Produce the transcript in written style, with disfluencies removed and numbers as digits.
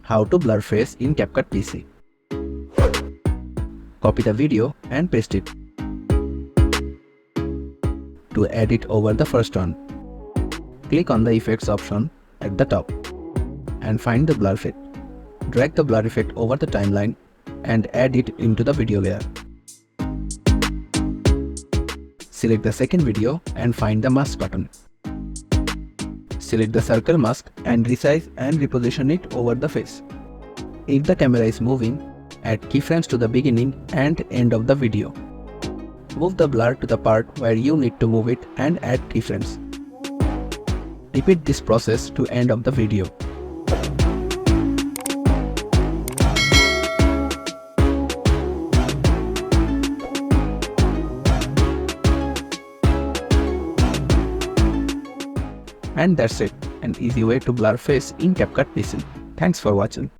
How to blur face in CapCut PC. Copy the video and paste it. To add it over the first one, click on the effects option at the top and find the blur fit. Drag the blur effect over the timeline and add it into the video layer. Select the second video and find the mask button. Select the circle mask and resize and reposition it over the face. If the camera is moving, add keyframes to the beginning and end of the video. Move the blur to the part where you need to move it and add keyframes. Repeat this process to end of the video. And that's it, an easy way to blur face in CapCut PC. Thanks for watching.